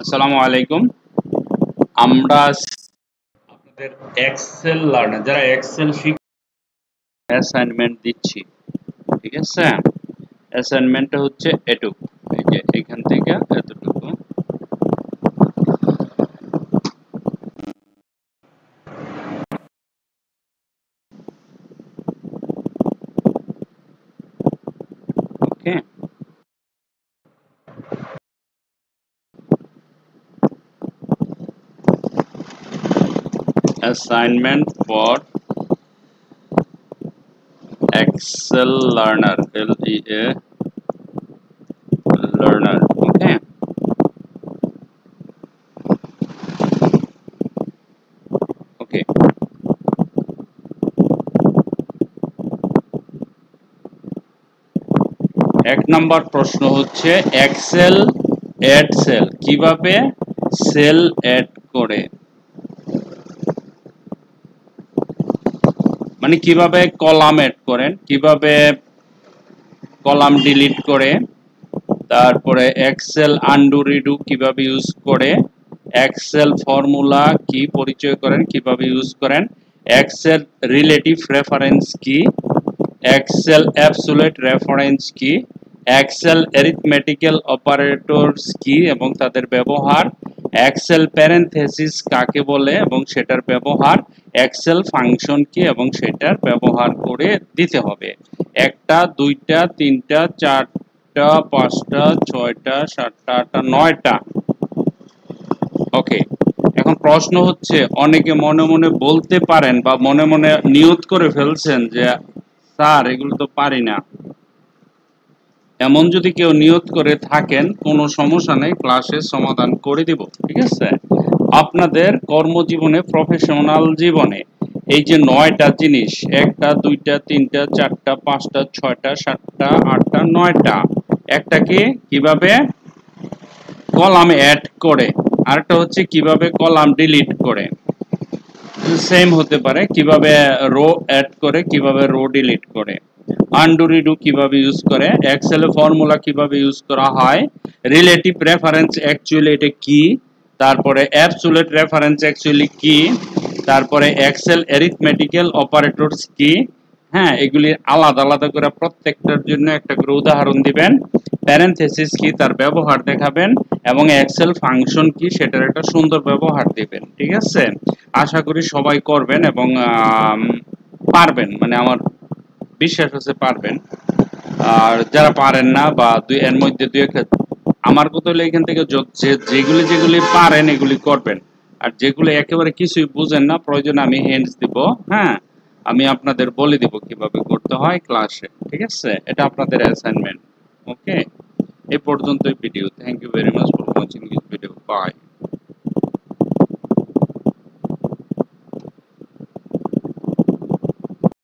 আসসালামু আলাইকুম। আমরা আপনাদের এক্সেল লার্নার যারা এক্সেল অ্যাসাইনমেন্ট দিচ্ছি, ঠিক আছে? অ্যাসাইনমেন্টটা হচ্ছে এটুকু, এই যে এখান থেকে এতটুকু। Okay, assignment for Excel learner, LEA learner. Okay, okay. এক নম্বর প্রশ্ন হচ্ছে এক্সেল অ্যাড সেল কিভাবে সেল অ্যাড করে, মানে কিভাবে কলাম অ্যাড করেন, কিভাবে কলাম ডিলিট করে, তারপরে এক্সেল আন্ডু রিডু কিভাবে ইউজ করে, এক্সেল ফর্মুলা কি পরিচয় করেন, কিভাবে ইউজ করেন, এক্সেল রিলেটিভ রেফারেন্স কি, এক্সেল অ্যাবসোলিউট রেফারেন্স কি, এক্সেল অ্যারিথমেটিক্যাল অপারেটরস কি এবং তাদের ব্যবহার, এক্সেল প্যারেনথেসিস কাকে বলে এবং সেটার ব্যবহার, এক্সেল ফাংশন কি এবং সেটার ব্যবহার করে দিতে হবে। একটা, দুইটা, তিনটা, চারটা, পাঁচটা, ছয়টা, সাতটা, আটটা, 9টা। ওকে, এখন প্রশ্ন হচ্ছে অনেকে মনে মনে বলতে পারেন বা মনে মনে নিয়ত করে ফেলছেন যে স্যার এগুলো তো পারি না। এমন যদি কেউ নিয়ত করে থাকেন কোনো সমস্যা নেই, ক্লাসের সমাধান করে দিব, ঠিক আছে? আপনাদের কর্মজীবনে, প্রফেশনাল জীবনে এই যে 9টা জিনিস, একটা, দুইটা, তিনটা, চারটা, পাঁচটা, ছয়টা, সাতটা, আটটা, 9টা, একটাকে কিভাবে কলাম অ্যাড করে, আরেকটা হচ্ছে কিভাবে কলাম ডিলিট করে, সেম হতে পারে কিভাবে রো অ্যাড করে, কিভাবে রো ডিলিট করে, আন্ডু রিডু কিভাবে ইউজ করে, এক্সেল ফর্মুলা কিভাবে ইউজ করা হয়, রিলেটিভ রেফারেন্স অ্যাকচুয়ালি এটা কি, তারপরে অ্যাবসোলিউট রেফারেন্স অ্যাকচুয়ালি কি, তারপরে এক্সেল অ্যারিথমেটিক্যাল অপারেটরস কি। হ্যাঁ, এগুলি আলাদা আলাদা করে প্রত্যেকটার জন্য একটা করে উদাহরণ দিবেন, প্যারেনথেসিস কি তার ব্যবহার দেখাবেন এবং এক্সেল ফাংশন কি সেটার একটা সুন্দর ব্যবহার দিবেন, ঠিক আছে? আশা করি সবাই করবেন এবং পারবেন, মানে আমার বিশ্বাস আছে পারবেন। আর যারা পারেন না বা এর মধ্যে দুই একটা, আমার কথা হলো এখান থেকে যেগুলি যেগুলি পারেন এগুলি করবেন, আর যেগুলো একেবারে কিছুই বুঝেন না প্রয়োজনে আমি হ্যান্ডস দিব। হ্যাঁ, আমি আপনাদের বলে দিব কিভাবে করতে হয় ক্লাসে, ঠিক আছে? এটা আপনাদের অ্যাসাইনমেন্ট। ওকে, এই পর্যন্তই video. Thank you very much for watching this video. By.